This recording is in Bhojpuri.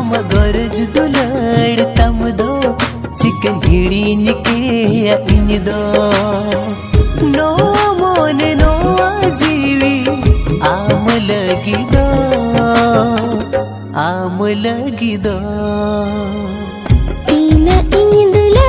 आम गरज दुलड़ तम दो चिकन हिड़ी के इन दो नो मोने नो जीवी आम लगी दो तीन इन दुला